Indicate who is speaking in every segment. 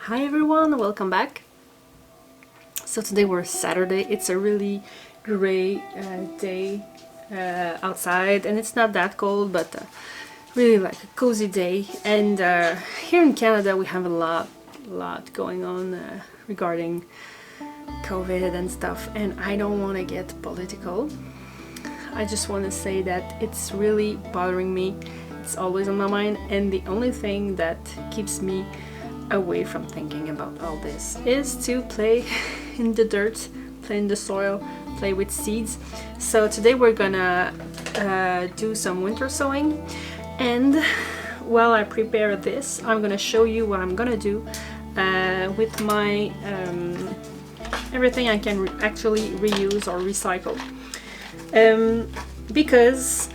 Speaker 1: Hi everyone, welcome back. So today we're Saturday. It's a really gray day outside, and it's not that cold, but really like a cozy day. And here in Canada we have a lot going on regarding COVID and stuff, and I don't want to get political. I just want to say that it's really bothering me. It's always on my mind, and the only thing that keeps me away from thinking about all this is to play in the dirt, play in the soil, play with seeds. So today we're gonna do some winter sowing, and while I prepare this, I'm gonna show you what I'm gonna do with my everything I can actually reuse or recycle, because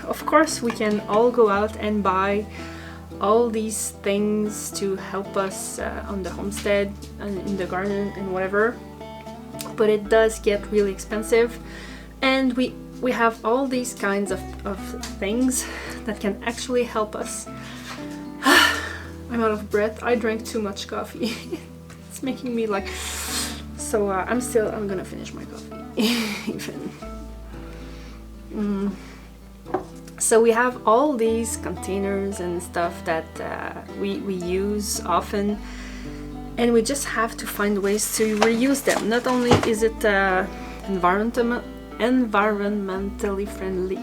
Speaker 1: of course we can all go out and buy all these things to help us on the homestead and in the garden and whatever, but it does get really expensive, and we have all these kinds of things that can actually help us. I'm out of breath. I drank too much coffee. It's making me like so I'm gonna finish my coffee even. So we have all these containers and stuff that we use often, and we just have to find ways to reuse them. Not only is it environmentally friendly,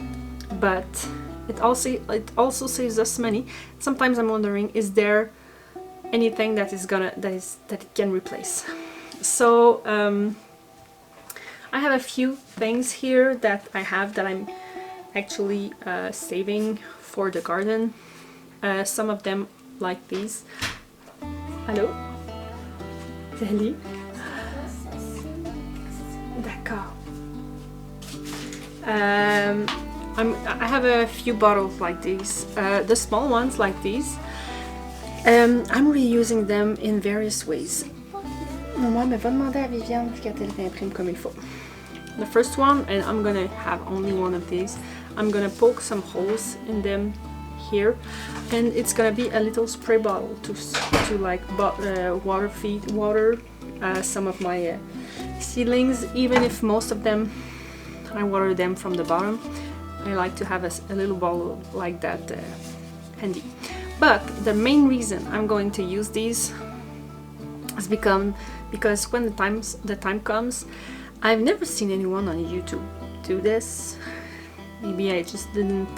Speaker 1: but it also saves us money. Sometimes I'm wondering, is there anything that it can replace? So I have a few things here that I'm actually saving for the garden. Some of them like these. Allô? Salut? D'accord. I have a few bottles like these. The small ones like these. I'm reusing them in various ways. Maman, va demander à Viviane qu'elle l'imprime comme il faut. The first one, and I'm gonna have only one of these, I'm gonna poke some holes in them here, and it's gonna be a little spray bottle to like water some of my seedlings. Even if most of them I water them from the bottom, I like to have a little bottle like that handy. But the main reason I'm going to use these is because when the time comes, I've never seen anyone on YouTube do this. Maybe I just didn't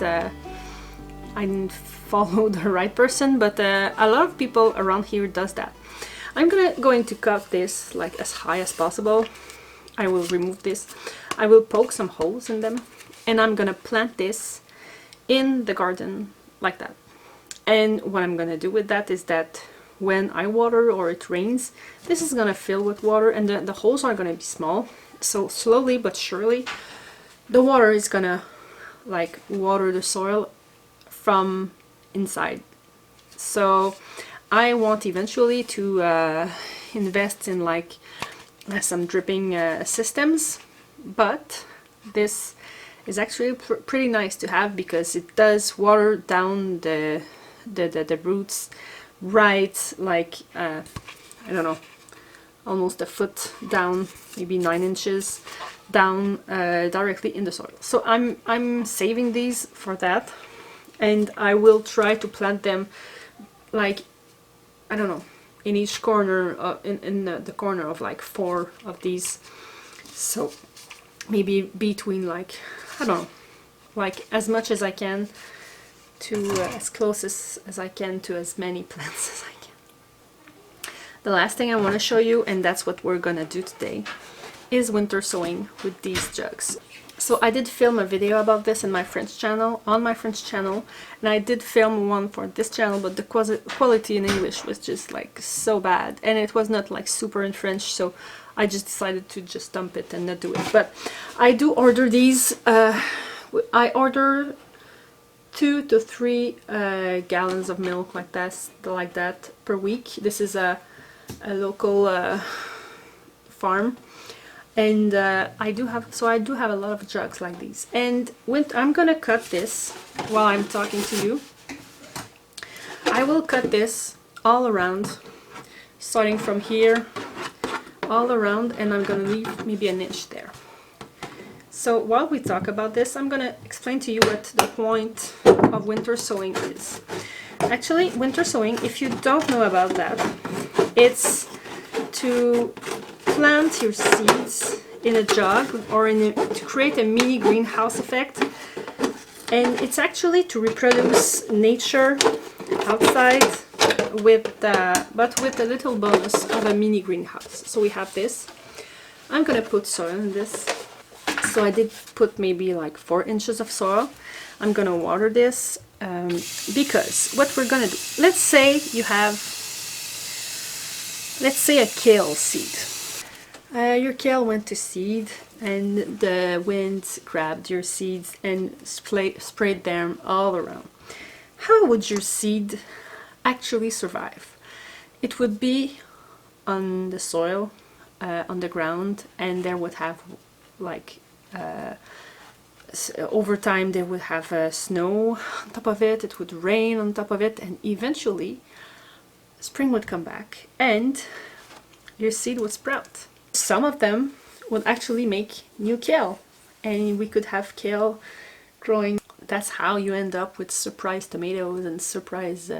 Speaker 1: follow the right person, but a lot of people around here does that. I'm going to cut this like as high as possible. I will remove this. I will poke some holes in them, and I'm gonna plant this in the garden like that. And what I'm gonna do with that is that when I water or it rains, this is gonna fill with water, and the holes are gonna be small. So slowly but surely the water is gonna like water the soil from inside. So I want eventually to invest in like some dripping systems, but this is actually pretty nice to have because it does water down the roots right like I don't know, almost a foot down, maybe 9 inches down, directly in the soil. So I'm saving these for that, and I will try to plant them like, I don't know, in each corner, in the corner of like 4 of these. So maybe between like, I don't know, like as much as I can to as close as I can to as many plants as I can. The last thing I want to show you, and that's what we're gonna do today, is winter sowing with these jugs. So I did film a video about this in my French channel, and I did film one for this channel, but the quality in English was just like so bad, and it was not like super in French, so I just decided to just dump it and not do it. But I do order these. I order 2 to 3 gallons of milk like that per week. This is a local farm, and I do have a lot of jugs like these. And I'm gonna cut this while I'm talking to you. I will cut this all around starting from here all around, and I'm gonna leave maybe an inch there. So while we talk about this, I'm gonna explain to you what the point of winter sowing is. Actually, winter sowing, if you don't know about that, it's to plant your seeds in a jug or to create a mini greenhouse effect, and it's actually to reproduce nature outside but with a little bonus of a mini greenhouse. So we have this. I'm gonna put soil in this. So I did put maybe like 4 inches of soil. I'm gonna water this because what we're gonna do, let's say a kale seed. Your kale went to seed and the wind grabbed your seeds and sprayed them all around. How would your seed actually survive? It would be on the soil, on the ground, and there would have like over time they would have snow on top of it, it would rain on top of it, and eventually spring would come back and your seed would sprout. Some of them would actually make new kale, and we could have kale growing. That's how you end up with surprise tomatoes and surprise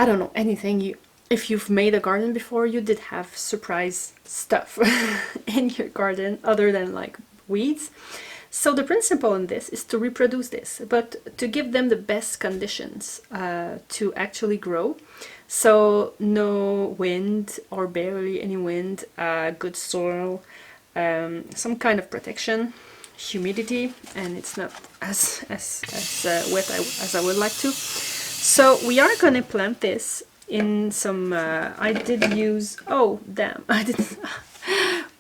Speaker 1: I don't know, anything. If you've made a garden before, you did have surprise stuff in your garden other than like weeds. So the principle in this is to reproduce this, but to give them the best conditions to actually grow. So no wind or barely any wind, good soil, some kind of protection, humidity, and it's not as wet as I would like to. So we are gonna plant this in some, I did use, oh damn, I didn't,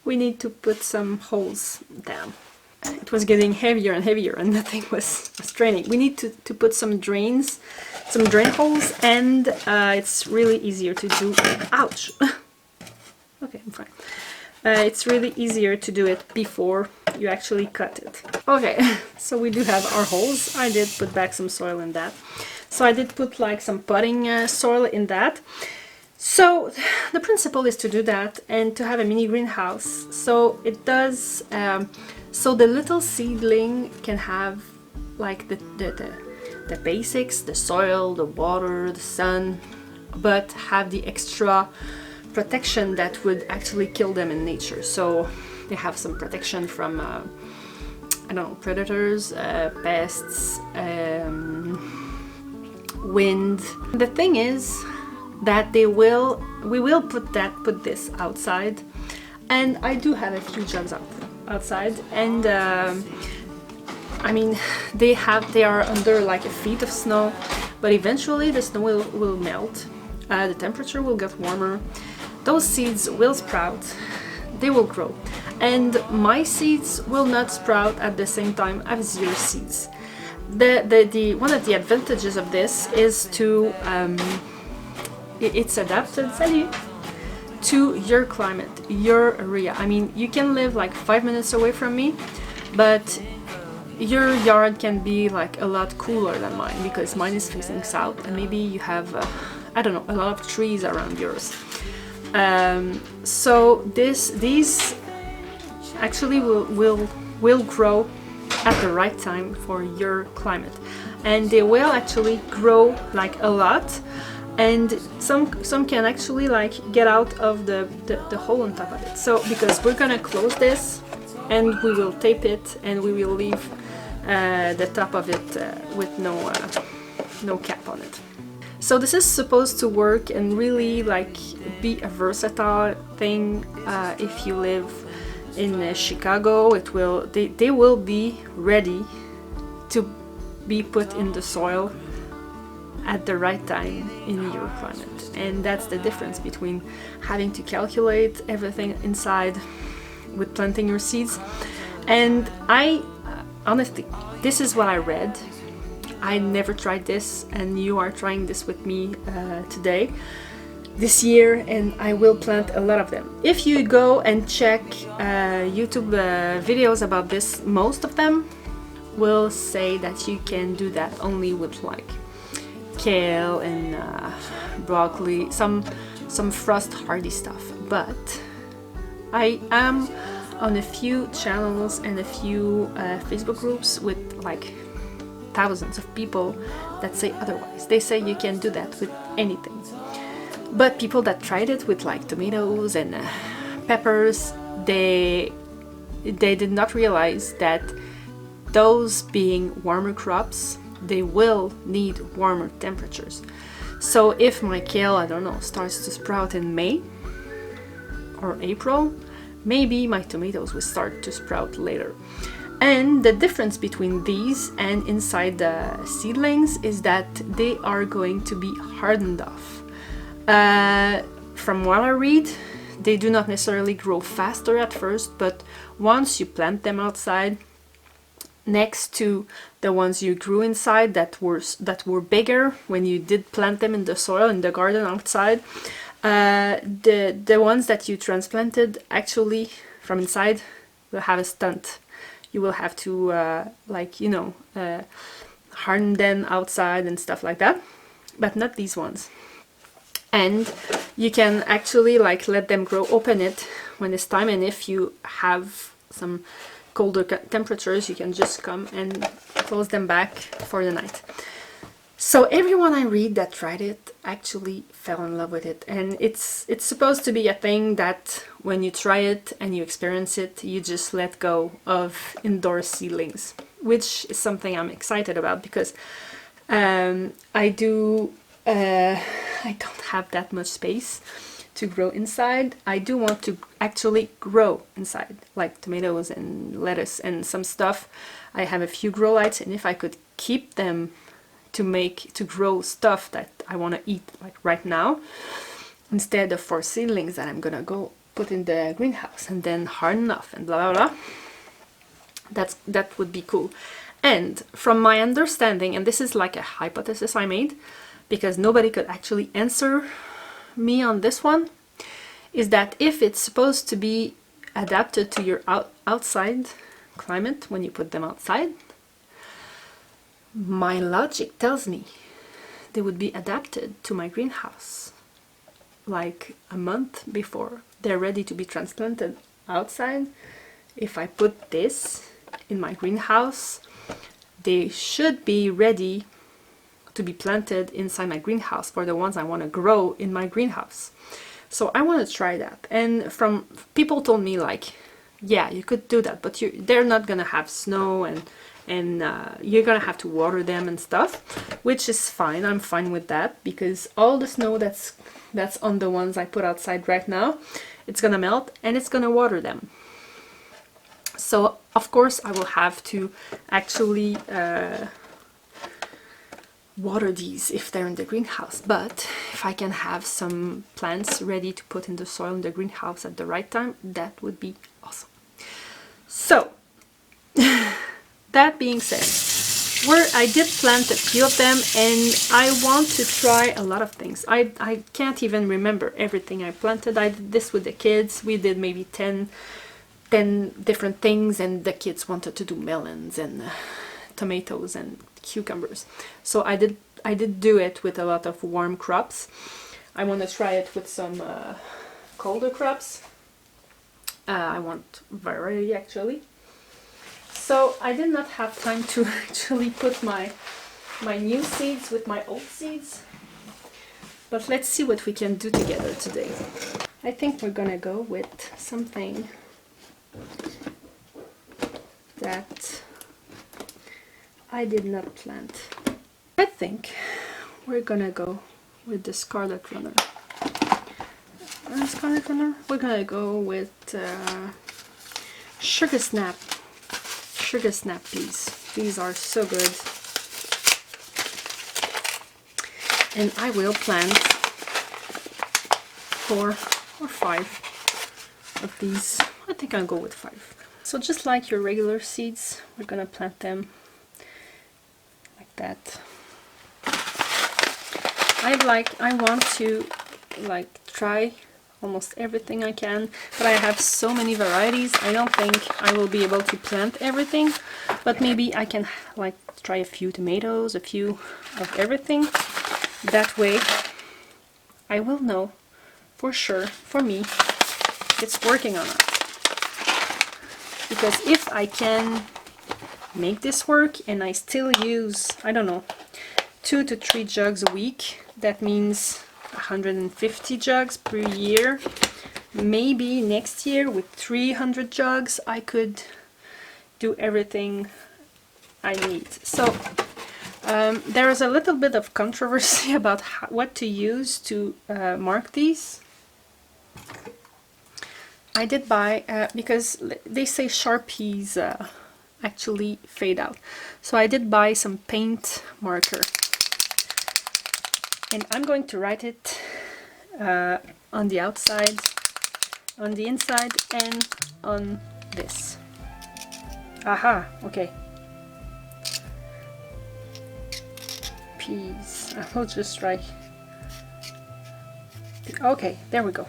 Speaker 1: we need to put some holes, damn. It was getting heavier and heavier and nothing was draining. We need to put some drains, some drain holes, and it's really easier to do, ouch. Okay, I'm fine. It's really easier to do it before you actually cut it. Okay, so we do have our holes. I did put back some soil in that. So I did put like some potting soil in that. So the principle is to do that and to have a mini greenhouse. So it does, so the little seedling can have like the basics, the soil, the water, the sun, but have the extra protection that would actually kill them in nature. So they have some protection from, I don't know, predators, pests, wind. The thing is that we will put this outside, and I do have a few jugs outside, and I mean they are under like a feet of snow, but eventually the snow will melt, the temperature will get warmer, those seeds will sprout, they will grow, and my seeds will not sprout at the same time as your seeds. One of the advantages of this is to it's adapted to your climate, your area. I mean, you can live like 5 minutes away from me, but your yard can be like a lot cooler than mine because mine is facing south, and maybe you have I don't know, a lot of trees around yours. So these actually will grow at the right time for your climate, and they will actually grow like a lot, and some can actually like get out of the hole on top of it. So because we're gonna close this and we will tape it and we will leave the top of it with no cap on it. So this is supposed to work and really like be a versatile thing. If you live in Chicago, they will be ready to be put in the soil at the right time in your climate. And that's the difference between having to calculate everything inside with planting your seeds. And I honestly, this is what I read. I never tried this, and you are trying this with me today, this year, and I will plant a lot of them. If you go and check YouTube videos about this, most of them will say that you can do that only with like kale and broccoli, some some frost hardy stuff. But I am on a few channels and a few Facebook groups with like thousands of people that say otherwise. They say you can do that with anything. But people that tried it with like tomatoes and peppers, they did not realize that those being warmer crops, they will need warmer temperatures. So if my kale, I don't know, starts to sprout in May or April, maybe my tomatoes will start to sprout later. And the difference between these and inside the seedlings is that they are going to be hardened off. From what I read, they do not necessarily grow faster at first, but once you plant them outside, next to the ones you grew inside that were bigger when you did plant them in the soil in the garden outside, the ones that you transplanted actually from inside will have a stunt. You will have to harden them outside and stuff like that, but not these ones. And you can actually like let them grow, open it when it's time, and if you have some colder temperatures, you can just come and close them back for the night. So everyone I read that tried it actually fell in love with it, and it's supposed to be a thing that when you try it and you experience it, you just let go of indoor seedlings, which is something I'm excited about because I don't have that much space to grow inside. I do want to actually grow inside, like tomatoes and lettuce and some stuff. I have a few grow lights, and if I could keep them to grow stuff that I want to eat like right now, instead of for seedlings that I'm gonna go put in the greenhouse and then harden off and blah blah blah, that would be cool. And from my understanding, and this is like a hypothesis I made because nobody could actually answer me on this one, is that if it's supposed to be adapted to your outside climate when you put them outside, my logic tells me they would be adapted to my greenhouse like a month before they're ready to be transplanted outside. If I put this in my greenhouse, they should be ready to be planted inside my greenhouse for the ones I want to grow in my greenhouse. So I want to try that. And from people told me like, yeah, you could do that, but they're not gonna have snow and you're gonna have to water them and stuff, which is fine. I'm fine with that because all the snow that's on the ones I put outside right now, it's gonna melt and it's gonna water them. So of course I will have to actually water these if they're in the greenhouse, but if I can have some plants ready to put in the soil in the greenhouse at the right time, that would be awesome. So that being said, I did plant a few of them and I want to try a lot of things. I can't even remember everything I planted. I did this with the kids. We did maybe 10 different things, and the kids wanted to do melons and tomatoes and cucumbers. So I did do it with a lot of warm crops. I want to try it with some colder crops. I want variety actually. So I did not have time to actually put my new seeds with my old seeds. But let's see what we can do together today. I think we're gonna go with something that I did not plant. I think we're gonna go with the Scarlet Runner. We're gonna go with Sugar Snap peas. These are so good. And I will plant 4 or 5 of these. I think I'll go with 5. So just like your regular seeds, we're gonna plant them like that. I want to like try almost everything I can, but I have so many varieties. I don't think I will be able to plant everything, but maybe I can like try a few tomatoes, a few of everything. That way I will know for sure, for me, it's working on it. Because if I can make this work and I still use, I don't know, 2 to 3 jugs a week, that means 150 jugs per year. Maybe next year with 300 jugs I could do everything I need. So there is a little bit of controversy about what to use to mark these. I did buy, because they say Sharpies actually fade out. So I did buy some paint marker. And I'm going to write it on the outside, on the inside, and on this. Aha, okay. Peas. I will just write. Okay, there we go.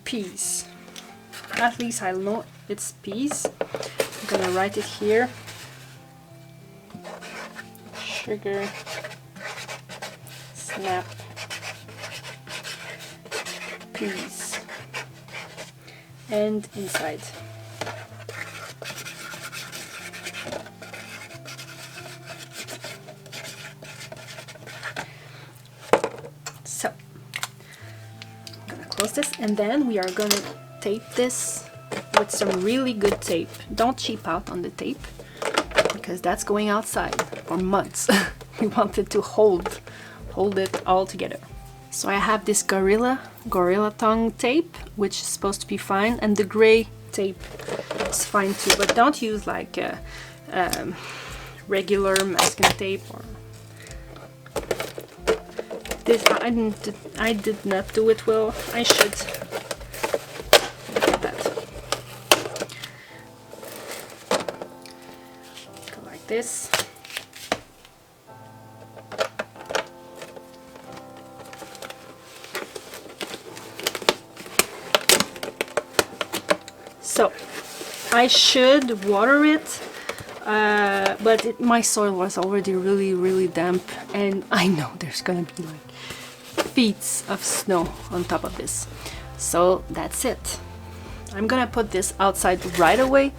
Speaker 1: Peas. At least I know it's peas. I'm gonna write it here. Sugar. Snap. Peas. And inside. So, I'm gonna close this, and then we are gonna tape this with some really good tape. Don't cheap out on the tape, because that's going outside for months. We want it to hold it all together. So I have this Gorilla Tongue tape, which is supposed to be fine, and the gray tape is fine too, but don't use like a regular masking tape or this. I did not do it well. I should. Look at that. Go like this. So I should water it, but my soil was already really damp, and I know there's gonna be like feet of snow on top of this. So that's it. I'm gonna put this outside right away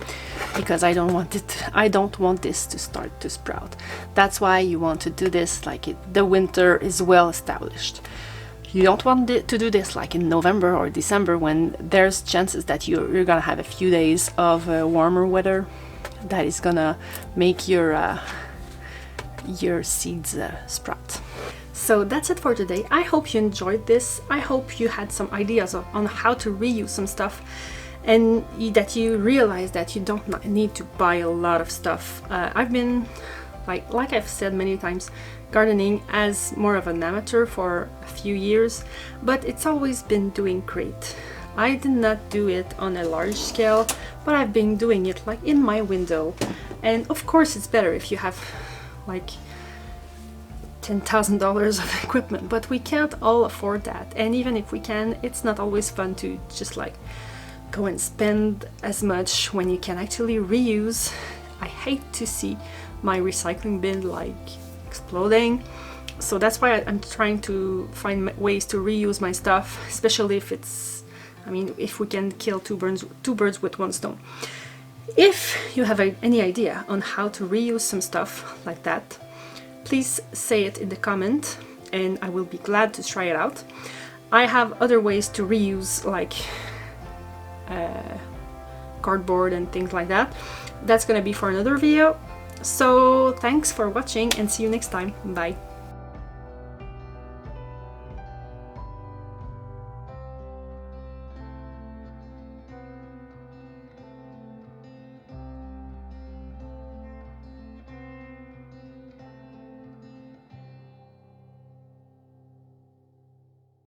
Speaker 1: because I don't want this to start to sprout. That's why you want to do this like the winter is well established. You don't want to do this like in November or December when there's chances that you're gonna have a few days of warmer weather that is gonna make your seeds sprout. So that's it for today. I hope you enjoyed this. I hope you had some ideas on how to reuse some stuff, and that you realize that you don't need to buy a lot of stuff. I've been, like I've said many times, gardening as more of an amateur for a few years, but it's always been doing great. I did not do it on a large scale, but I've been doing it like in my window. And of course it's better if you have like $10,000 of equipment, but we can't all afford that. And even if we can, it's not always fun to just like go and spend as much when you can actually reuse. I hate to see my recycling bin like exploding, so that's why I'm trying to find ways to reuse my stuff, especially if it's, I mean, if we can kill two birds with one stone. If you have any idea on how to reuse some stuff like that, please say it in the comment and I will be glad to try it out. I have other ways to reuse, like cardboard and things like that. That's gonna be for another video. So thanks for watching and see you next time. Bye.